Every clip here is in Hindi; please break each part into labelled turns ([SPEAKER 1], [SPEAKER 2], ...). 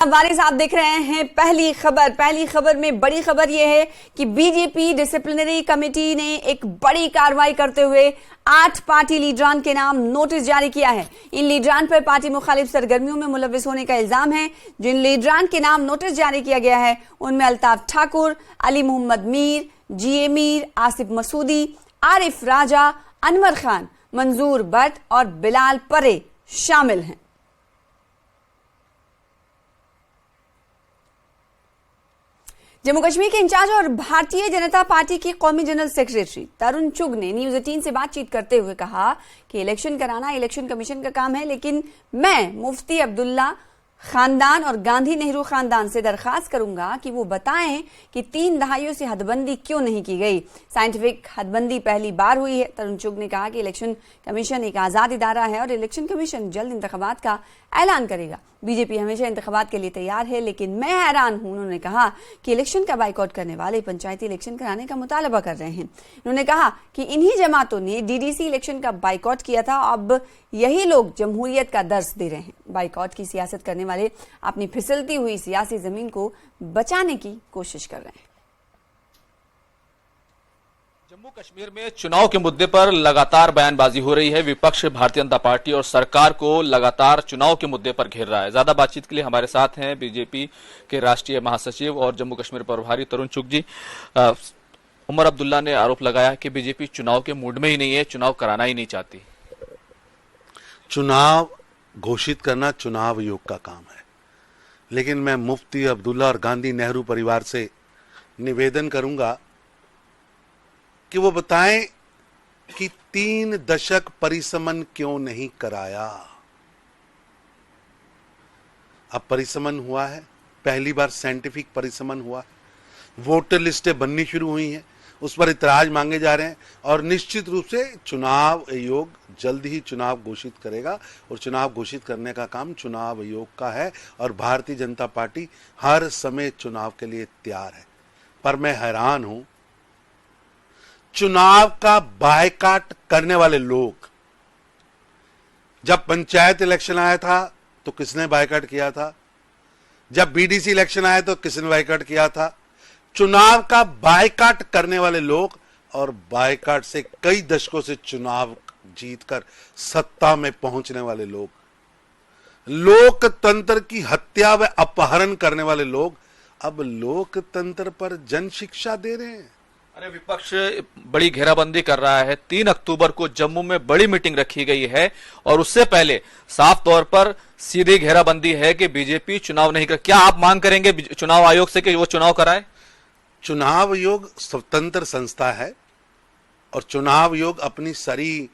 [SPEAKER 1] वारिस आप देख रहे हैं पहली खबर में बड़ी खबर यह है कि बीजेपी डिसिप्लिनरी कमेटी ने एक बड़ी कार्रवाई करते हुए 8 पार्टी लीडरान के नाम नोटिस जारी किया है। इन लीडरान पर पार्टी मुखालिफ सरगर्मियों में मुलविस होने का इल्जाम है। जिन लीडरान के नाम नोटिस जारी किया गया है उनमें अल्ताफ ठाकुर, अली मोहम्मद मीर, जीए मीर, आसिफ मसूदी, आरिफ राजा, अनवर खान, मंजूर भट्ट और बिलाल परे शामिल हैं। जम्मू कश्मीर के इंचार्ज और भारतीय जनता पार्टी के कौमी जनरल सेक्रेटरी तरुण चुग ने न्यूज 18 से बातचीत करते हुए कहा कि इलेक्शन कराना इलेक्शन कमीशन का काम है, लेकिन मैं मुफ्ती अब्दुल्ला खानदान और गांधी नेहरू खानदान से दरखास्त करूंगा कि वो बताएं कि 3 दहाइयों से हदबंदी क्यों नहीं की गई। साइंटिफिक हदबंदी पहली बार हुई है। तरुण चुग ने कहा कि इलेक्शन कमीशन एक आजाद इदारा है और इलेक्शन कमीशन जल्द इंतखाबात का ऐलान करेगा। बीजेपी हमेशा इंतखाबात के लिए तैयार है, लेकिन मैं हैरान हूं। उन्होंने कहा कि इलेक्शन का बाइकआउट करने वाले पंचायती इलेक्शन कराने का मुतालबा कर रहे हैं। उन्होंने कहा कि इन्हीं जमातों ने डीडीसी इलेक्शन का बाइकआउट किया था, अब यही लोग जमहूरियत का दर्स दे रहे हैं। बाइकआउट की सियासत करने वाले अपनी फिसलती हुई सियासी जमीन को बचाने की कोशिश कर रहे हैं।
[SPEAKER 2] जम्मू कश्मीर में चुनाव के मुद्दे पर लगातार बयानबाजी हो रही है। विपक्ष भारतीय जनता पार्टी और सरकार को लगातार चुनाव के मुद्दे पर घेर रहा है। ज्यादा बातचीत के लिए हमारे साथ हैं बीजेपी के राष्ट्रीय महासचिव और जम्मू कश्मीर प्रभारी तरुण चुग जी। उमर अब्दुल्ला ने आरोप लगाया कि बीजेपी चुनाव के मूड में ही नहीं है, चुनाव कराना ही नहीं चाहती।
[SPEAKER 3] चुनाव घोषित करना चुनाव आयोग का काम है, लेकिन मैं मुफ्ती अब्दुल्ला और गांधी नेहरू परिवार से निवेदन करूंगा कि वो बताएं कि 3 दशक परिसमन क्यों नहीं कराया। अब परिसमन हुआ है, पहली बार साइंटिफिक परिसमन हुआ, वोटर लिस्टें बननी शुरू हुई हैं, उस पर इतराज मांगे जा रहे हैं और निश्चित रूप से चुनाव आयोग जल्द ही चुनाव घोषित करेगा और चुनाव घोषित करने का काम चुनाव आयोग का है और भारतीय जनता पार्टी हर समय चुनाव के लिए तैयार है। पर मैं हैरान हूं, चुनाव का बायकॉट करने वाले लोग, जब पंचायत इलेक्शन आया था तो किसने बायकॉट किया था, जब बीडीसी इलेक्शन आया तो किसने बायकॉट किया था। चुनाव का बायकॉट करने वाले लोग और बायकॉट से कई दशकों से चुनाव जीतकर सत्ता में पहुंचने वाले लोग, लोकतंत्र की हत्या व अपहरण करने वाले लोग अब लोकतंत्र पर जन शिक्षा दे रहे हैं।
[SPEAKER 2] अरे विपक्ष बड़ी घेराबंदी कर रहा है। 3 अक्टूबर को जम्मू में बड़ी मीटिंग रखी गई है और उससे पहले साफ तौर पर सीधी घेराबंदी है कि बीजेपी चुनाव नहीं कर। क्या आप मांग करेंगे चुनाव आयोग से कि वो चुनाव कराए?
[SPEAKER 3] चुनाव आयोग स्वतंत्र संस्था है और चुनाव आयोग अपनी सारी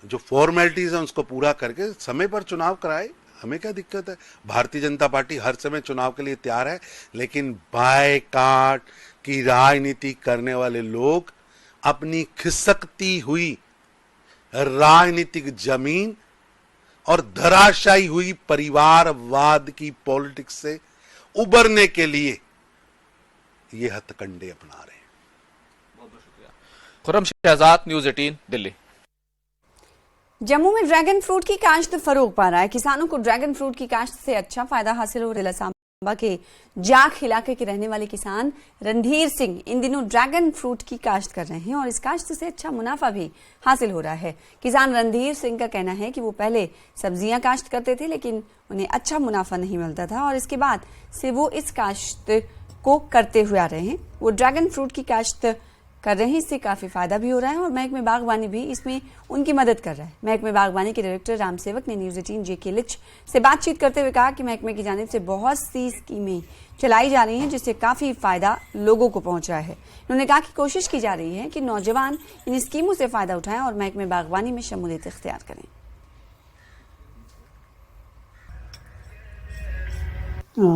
[SPEAKER 3] जो फॉर्मेलिटीज है उसको पूरा करके समय पर चुनाव कराए। हमें क्या दिक्कत है? भारतीय जनता पार्टी हर समय चुनाव के लिए तैयार है, लेकिन बायकॉट की राजनीति करने वाले लोग अपनी खिसकती हुई राजनीतिक जमीन और धराशायी हुई परिवारवाद की पॉलिटिक्स से उबरने के लिए ये हथकंडे अपना रहे हैं।
[SPEAKER 2] बहुत बहुत शुक्रिया। खुर्रम शहजाद, न्यूज 18 दिल्ली।
[SPEAKER 1] जम्मू में ड्रैगन फ्रूट की काश्त फरोग पा रहा है। किसानों को ड्रैगन फ्रूट की काश्त से अच्छा फायदा हासिल हो रहा है। सांबा के जाख इलाके के रहने वाले किसान रणधीर सिंह इन दिनों ड्रैगन फ्रूट की काश्त कर रहे हैं और इस काश्त से अच्छा मुनाफा भी हासिल हो रहा है। किसान रणधीर सिंह का कहना है कि वो पहले सब्जियां काश्त करते थे, लेकिन उन्हें अच्छा मुनाफा नहीं मिलता था और इसके बाद से वो इस काश्त को करते हुए आ रहे हैं। वो ड्रैगन फ्रूट की काश्त कर रहे हैं, इससे काफी फायदा भी हो रहा है और महकमे बागवानी भी इसमें उनकी मदद कर रहा है। महकमे बागवानी के डायरेक्टर राम सेवक ने न्यूज 18 जेके लिच से बातचीत करते हुए कहा कि महकमे की जानिब से बहुत सी स्कीमें चलाई जा रही हैं जिससे काफी फायदा लोगों को पहुंच रहा है। उन्होंने कहा कि कोशिश की जा रही है कि नौजवान इन स्कीमों से फायदा उठाएं और महकमे बागवानी में शमूलियत इख्तियार करें।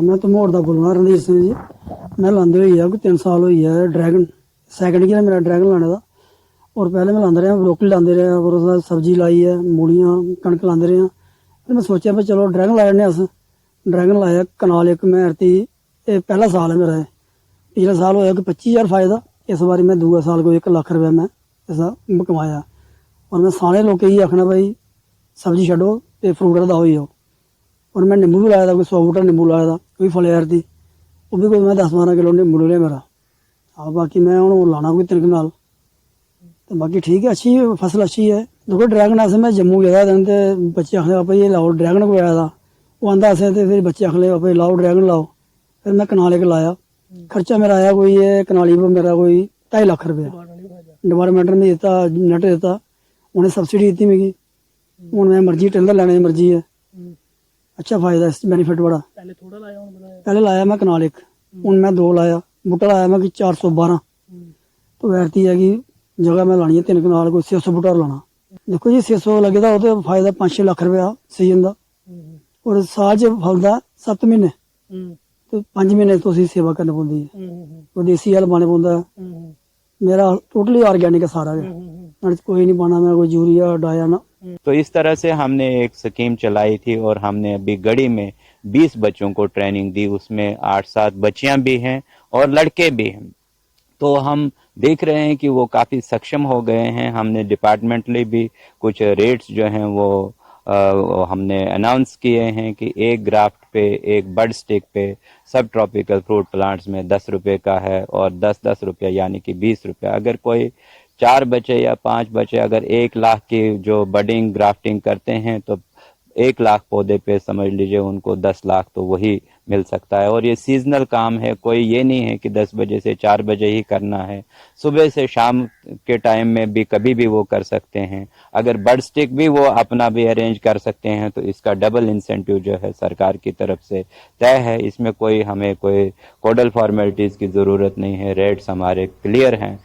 [SPEAKER 4] मैं तो मोड़ दा बोलना रणधीर सिंह जी। मैं लांदे हुई है 3 साल हुई है ड्रैगन, सैकंड ईयर मेरा ड्रैगन लाने का। और पहले मैं लांदे रहा, ब्रोकली लांदे रहा और सब्जी लाई है, मूलियां कणक लांदे रहा। फिर मैं सोचा भाई चलो ड्रैगन ला लैने। अस ड्रैगन लाया कनाल एक मैं हरती, ये पहला साल है मेरा। पिछले साल होया कि 25,000 फायदा, इस बारी मैं दूसरे साल को 1 लाख रुपया मैं ऐसा कमाया। और मैं सारे लोग यही आखना भाई सब्जी छड्डो ते फ्रूट दा ही आओ। और मैं नींबू भी लाया था, कोई 100 बूटा नींबू लाया था, कोई फलेयर थी, वो भी कोई मैं 10-12 किलो नींबू ले लिया मेरा। हाँ बाकी मैं हूँ लाना कोई 3 कनाल, तो बाकी ठीक है, अच्छी फसल अच्छी है। देखो ड्रैगन ऐसे मैं जम्मू गया था, तो बच्चे आखने पापा ये लाओ, ड्रैगन को आया था, वो आंदा ऐसे थे, फिर बच्चे आखने पापा लाओ ड्रैगन लाओ, फिर मैं कनाल एक लाया। खर्चा मेरा आया कोई ये कनाली पर मेरा कोई 2.5 लाख रुपया डिपार्टमेंट ने देता, नेट देता, उन्हें सब्सिडी दी मिगी। हूँ मैं मर्जी टेंडर लैने की मर्जी है, अच्छा फायदा इस बेनीफिट बड़ा। पहले लाया मैं कनाल एक, हूँ मैं 2 लाया, बूटा लाया मैं कि 412, तो वैरती है कि जगह मैं लानी है 3 कनाल, कोई 600 बूटा लाना। देखो जी 600 लगे तो वो फायदा 5-6 लाख रुपया सीजन का, और साल च फलदा 7 महीने, तो 5 महीने तो असीं सेवा करनी पौंदी है, कोई देसी हैल पाने पौंदा है। मेरा टोटली ऑर्गेनिक है सारा, कोई नहीं पाना मैं, कोई यूरिया डाया ना।
[SPEAKER 5] तो इस तरह से हमने एक स्कीम चलाई थी, और हमने अभी गढ़ी में 20 बच्चों को ट्रेनिंग दी, उसमें 8-7 बच्चियां भी हैं और लड़के भी हैं। तो हम देख रहे हैं कि वो काफी सक्षम हो गए हैं। हमने डिपार्टमेंटली भी कुछ रेट्स जो हैं वो हमने अनाउंस किए हैं कि एक ग्राफ्ट पे, एक बड स्टिक पे सब ट्रॉपिकल फ्रूट प्लांट्स में 10 रुपए का है, और 10-10 रुपया यानी कि 20 रुपया। अगर कोई 4 बच्चे या 5 बच्चे अगर 1 लाख की जो बडिंग ग्राफ्टिंग करते हैं, तो 1 लाख पौधे पे समझ लीजिए उनको 10 लाख तो वही मिल सकता है। और ये सीजनल काम है, कोई ये नहीं है कि 10 बजे से 4 बजे ही करना है, सुबह से शाम के टाइम में भी कभी भी वो कर सकते हैं। अगर बड स्टिक भी वो अपना भी अरेंज कर सकते हैं, तो इसका डबल इंसेंटिव जो है सरकार की तरफ से तय है। इसमें कोई हमें कोई कोडल फॉर्मेलिटीज की जरूरत नहीं है, रेट्स हमारे क्लियर हैं।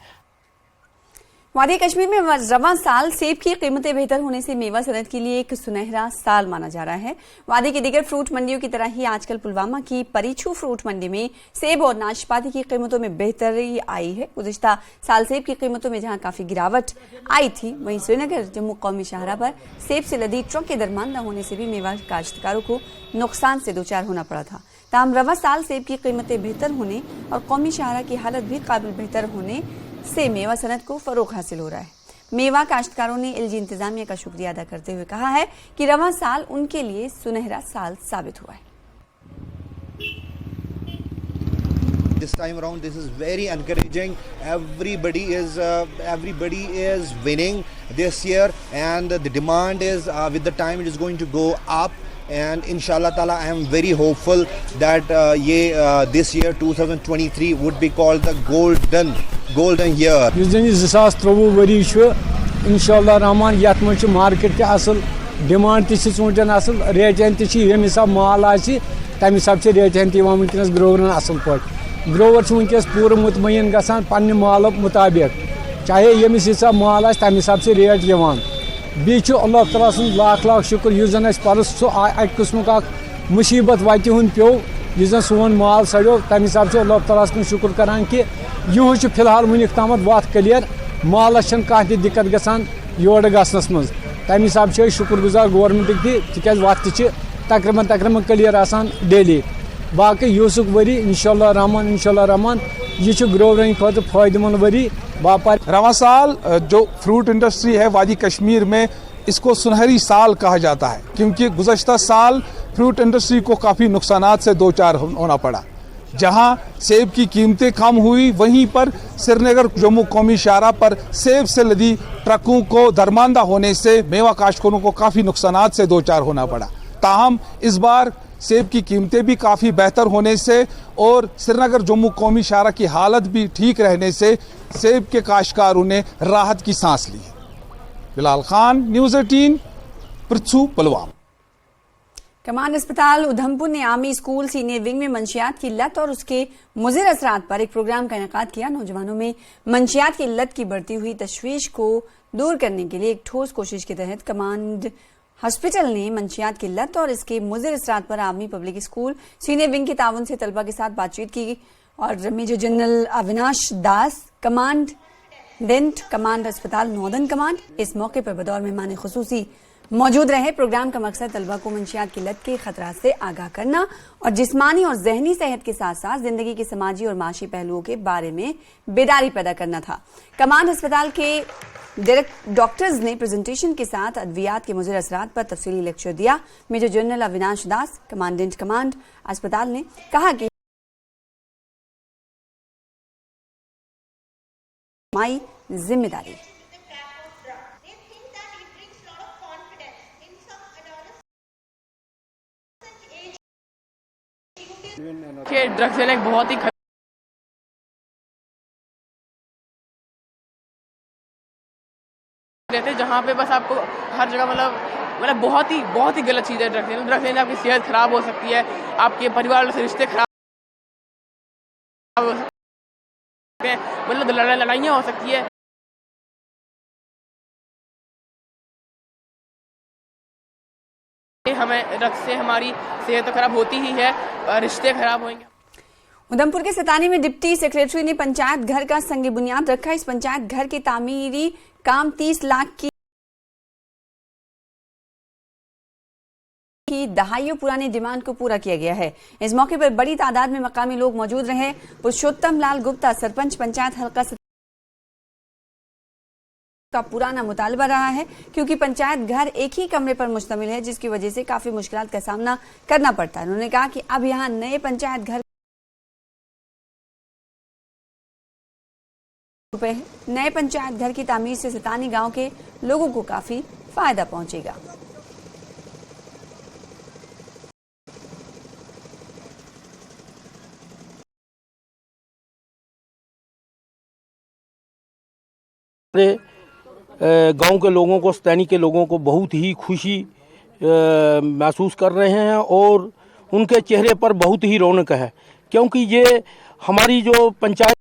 [SPEAKER 1] वादी कश्मीर में रवां साल सेब की कीमतें बेहतर होने से मेवा सनत के लिए एक सुनहरा साल माना जा रहा है। वादी की दीगर फ्रूट मंडियों की तरह ही आजकल पुलवामा की परीछू फ्रूट मंडी में सेब और नाशपाती की कीमतों में बेहतरी आई है। गुज़िश्ता साल सेब की कीमतों में जहां काफी गिरावट आई थी, वहीं श्रीनगर जम्मू कौमी शाहरा पर सेब से लदी ट्रक के दरमान न होने से भी मेवा काश्तकारों को नुकसान से 2-4 होना पड़ा था। ताहम रवां साल सेब की कीमतें बेहतर होने और कौमी शाहरा की हालत भी काबिल बेहतर होने से मेवा सनत को फरोग हासिल हो रहा है। मेवा काश्तकारों ने एलजी इंतजामिया का शुक्रिया अदा करते हुए कहा है कि रवां साल उनके लिए सुनहरा साल साबित हुआ है।
[SPEAKER 6] This time around, this is very encouraging. Everybody is winning this year, and the demand is with the time it is going to go up. And inshallah ta'ala, I am very hopeful that this year 2023 would be called the golden year.
[SPEAKER 7] Yus 2023 worry इंशाल्लाह रहमान यत मज मार्केट ते असल डिमांड ते ऊंटन असल रेटन ते यम हिसाब माल आसि तम हिसाब से रेटन ते वनकस ग्रोवरन असल पे। ग्रोवर वनकस पूरा मुतमईन गसान पन्ने माल मुताबिक, चाहे यमिस हिसाब माल आसि तम हिसाब से रेट यवान। बीच अल्लाह ताला सुन लाख लाख शुक्र, युस जन परस अक किस्म का मुसीबत वत हुन प्यो, युस जन सोन माल सड़ो, तम हिसाब से अल्लाह ताला सुन शुक्र करान कि यह फिलहाल वनिक तामत वत क्लियर, मालस कह दिक्कत गसान योर गसनस मज। तम हिसाब से शुक्र गुजार गवर्नमेंट ती वत तकरीबन क्लियर आसान डेली। बाकी यूसुक वरी इंशाल्लाह रहमान यह ग्रोवरिंग खुद फायदेमंद वरी।
[SPEAKER 8] रवां साल जो फ्रूट इंडस्ट्री है वादी कश्मीर में, इसको सुनहरी साल कहा जाता है, क्योंकि गुज़श्ता साल फ्रूट इंडस्ट्री को काफ़ी नुकसानात से 2-4 होना पड़ा। जहां सेब की कीमतें कम हुई, वहीं पर श्रीनगर जम्मू कौमी शाहरा पर सेब से लदी ट्रकों को दरमांदा होने से मेवा काश्तकारों को काफ़ी नुकसानात से 2-4 होना पड़ा। ताहम इस बार सेब की कीमतें भी काफ़ी बेहतर होने से और श्रीनगर जम्मू कौमी शाहरा की हालत भी ठीक रहने से सेब के काश्तकारों ने राहत की सांस ली है। बिलाल खान, न्यूज़ 18, पृथ्वी, पुलवामा।
[SPEAKER 1] कमांड अस्पताल उधमपुर ने आर्मी स्कूल सीनियर विंग में मंशियात की लत और उसके मुज़िर असरात पर एक प्रोग्राम का इनेकाद किया। नौजवानों में मंशियात की लत की बढ़ती हुई तशवीश को दूर करने के लिए एक ठोस कोशिश के तहत कमांड हॉस्पिटल ने मंशियात की लत और इसके मुज़िर असरात पर army public school senior wing के ताउन से तलबा के साथ बातचीत की और मेजर जनरल अविनाश दास, कमांड अस्पताल नॉर्दर्न कमांड, इस मौके पर बतौर मेहमान खुसूसी मौजूद रहे। प्रोग्राम का मकसद तलबा को मंशियात की लत के खतरा से आगाह करना और जिस्मानी और जहनी सेहत के साथ साथ जिंदगी के समाजी और माशी पहलुओं के बारे में बेदारी पैदा करना था। कमांड अस्पताल के डॉक्टर्स ने प्रेजेंटेशन के साथ अद्वियात के मुज़र असरात पर तफसीली लेक्चर दिया। मेजर जनरल अविनाश दास, कमांडेंट कमांड अस्पताल, ने कहा कि हमारी जिम्मेदारी।
[SPEAKER 9] ड्रग्स लेना एक बहुत ही रहते जहाँ पे बस आपको हर जगह मतलब बहुत ही गलत चीज़ है ड्रग्स लेना। ड्रग्स लेने आपकी सेहत खराब हो सकती है, आपके परिवार से रिश्ते खराब हो सकते हैं, मतलब लड़ाइयाँ हो सकती है। हमें ड्रग्स से हमारी सेहत तो खराब होती ही है, रिश्ते खराब होंगे।
[SPEAKER 1] उधमपुर के सतानी में डिप्टी सेक्रेटरी ने पंचायत घर का संग बुनियाद रखा। इस पंचायत घर के तामीरी काम 30 लाख की दहाइयों पुरानी डिमांड को पूरा किया गया है। इस मौके पर बड़ी तादाद में मकामी लोग मौजूद रहे। पुरुषोत्तम लाल गुप्ता, सरपंच पंचायत हल्का का पुराना मुतालबा रहा है क्योंकि पंचायत घर एक ही कमरे पर मुश्तमिल है, जिसकी वजह से काफी मुश्किलात का सामना करना पड़ता है। उन्होंने कहा कि अब यहाँ नए पंचायत घर नए पंचायत घर की तामीर से सतानी गांव के लोगों को काफी फायदा पहुंचेगा।
[SPEAKER 10] गांव के लोगों को, सतानी के लोगों को बहुत ही खुशी महसूस कर रहे हैं और उनके चेहरे पर बहुत ही रौनक है, क्योंकि ये हमारी जो पंचायत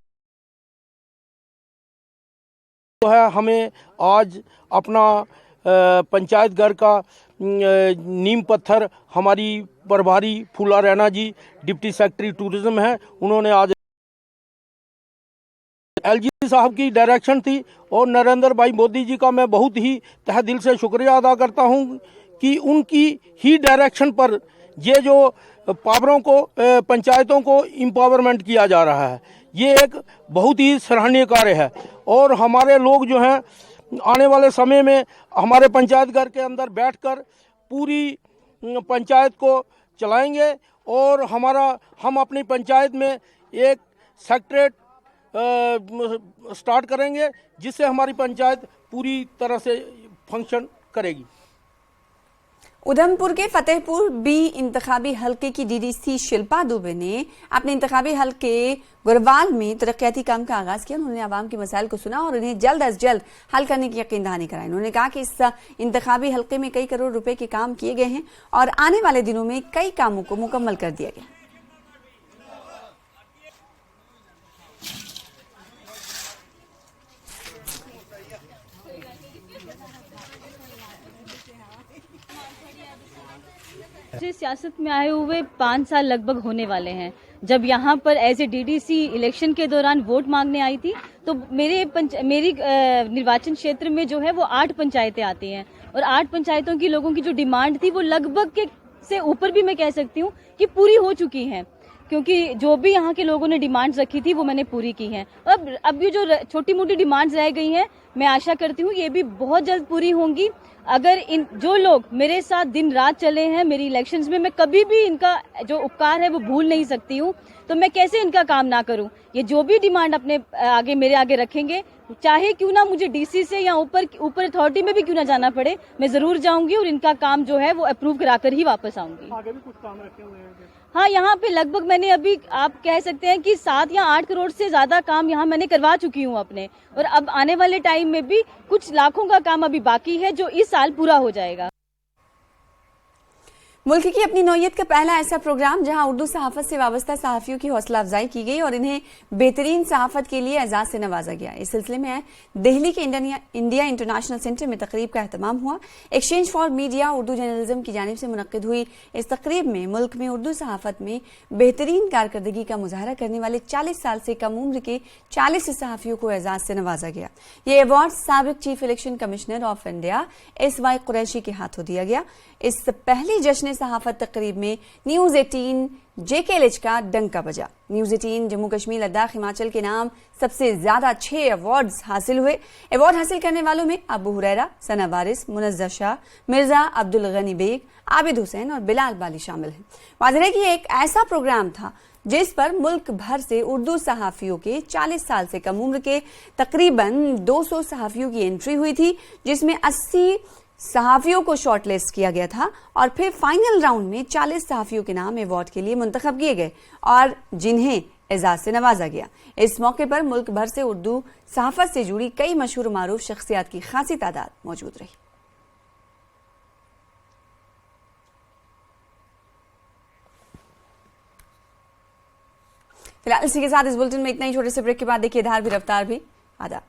[SPEAKER 10] है, हमें आज अपना पंचायत घर का नींव पत्थर हमारी प्रभारी फूला रैना जी, डिप्टी सेक्रेटरी टूरिज्म है, उन्होंने आज एलजी साहब की डायरेक्शन थी और नरेंद्र भाई मोदी जी का मैं बहुत ही तहे दिल से शुक्रिया अदा करता हूं कि उनकी ही डायरेक्शन पर ये जो पावरों को, पंचायतों को एम्पावरमेंट किया जा रहा है, ये एक बहुत ही सराहनीय कार्य है। और हमारे लोग जो हैं आने वाले समय में हमारे पंचायत घर के अंदर बैठकर पूरी पंचायत को चलाएंगे और हम अपनी पंचायत में एक सेक्रेटरीट स्टार्ट करेंगे, जिससे हमारी पंचायत पूरी तरह से फंक्शन करेगी।
[SPEAKER 1] उधमपुर के फतेहपुर बी इंतखाबी हलके की डीडीसी शिल्पा दुबे ने अपने इंतखाबी हलके गुरवाल में तरक्याती काम का आगाज किया। उन्होंने आवाम के मसाइल को सुना और इन्हें जल्द अज जल्द हल करने की यकीन दहानी कराई। उन्होंने कहा कि इस इंतखाबी हलके में कई करोड़ रुपए के काम किए गए हैं और आने वाले दिनों में कई कामों को मुकम्मल कर दिया गया।
[SPEAKER 11] सियासत में आए हुए 5 साल लगभग होने वाले हैं। जब यहाँ पर एज ए डीडीसी इलेक्शन के दौरान वोट मांगने आई थी तो मेरी निर्वाचन क्षेत्र में जो है वो 8 पंचायतें आती हैं और 8 पंचायतों की लोगों की जो डिमांड थी वो लगभग के से ऊपर भी मैं कह सकती हूँ कि पूरी हो चुकी हैं, क्योंकि जो भी यहाँ के लोगों ने डिमांड्स रखी थी वो मैंने पूरी की हैं। अब ये जो छोटी मोटी डिमांड्स रह गई हैं, मैं आशा करती हूँ ये भी बहुत जल्द पूरी होंगी। अगर इन जो लोग मेरे साथ दिन रात चले हैं मेरी इलेक्शंस में, मैं कभी भी इनका जो उपकार है वो भूल नहीं सकती हूँ, तो मैं कैसे इनका काम ना करूँ। ये जो भी डिमांड अपने आगे मेरे आगे रखेंगे, चाहे क्यों ना मुझे डीसी से या ऊपर अथॉरिटी में भी क्यों ना जाना पड़े, मैं जरूर जाऊंगी और इनका काम जो है वो अप्रूव कराकर ही वापस आऊंगी।
[SPEAKER 10] आगे भी कुछ काम रखे हुए हैं?
[SPEAKER 11] हाँ, यहाँ पे लगभग मैंने अभी आप कह सकते हैं कि 7 या 8 करोड़ से ज्यादा काम यहाँ मैंने करवा चुकी हूँ अपने, और अब आने वाले टाइम में भी कुछ लाखों का काम अभी बाकी है जो इस साल पूरा हो जाएगा।
[SPEAKER 1] मुल्क की अपनी नौयत का पहला ऐसा प्रोग्राम जहां उर्दू सहाफत से वाबस्ता सहाफियों की हौसला अफजाई की गई और इन्हें बेहतरीन सहाफत के लिए एजाज से नवाजा गया। इस सिलसिले में दिल्ली के इंडिया इंटरनेशनल सेंटर में तकरीब का एहतमाम हुआ। Exchange for media Urdu journalism की जानिब से मुनक्किद हुई इस तकरीब में मुल्क में उर्दू सहाफत में बेहतरीन कारकर्दगी का मुजाहरा करने वाले 40 साल से कम उम्र के 40 सहाफियों को एजाज से नवाजा गया। ये अवार्ड साबिक chief election commissioner of India SY Qureshi के हाथों दिया गया। इस पहली जश्न सहाफत तकरीब में न्यूज 18 JKLH का डंका बजा। न्यूज 18 जम्मू कश्मीर लद्दाख हिमाचल के नाम सबसे ज्यादा 6 अवार्ड्स हासिल हुए। अवार्ड हासिल करने वालों में अबू हुरैरा, सना वारिस, मुनज्जर शाह, मिर्जा अब्दुल गनी बेग, आबिद हुसैन और बिलाल बाली शामिल हैं। वाज़ेह है कि एक ऐसा प्रोग्राम था जिस पर मुल्क भर से उर्दू सहाफियों के 40 साल से कम उम्र के तकरीबन 200 सहाफियों की एंट्री हुई थी, जिसमें 80 सहाफियों को शॉर्टलिस्ट किया गया था और फिर फाइनल राउंड में 40 सहाफियों के नाम अवार्ड के लिए मुंतखब किए गए और जिन्हें एजाज से नवाजा गया। इस मौके पर मुल्क भर से उर्दू सहाफत से जुड़ी कई मशहूर मारूफ शख्सियात की खासी तादाद मौजूद रही। फिलहाल इसी के साथ इस बुलेटिन में इतना ही। छोटे से ब्रेक के बाद देखिए धार भी रफ्तार भी। आदाब।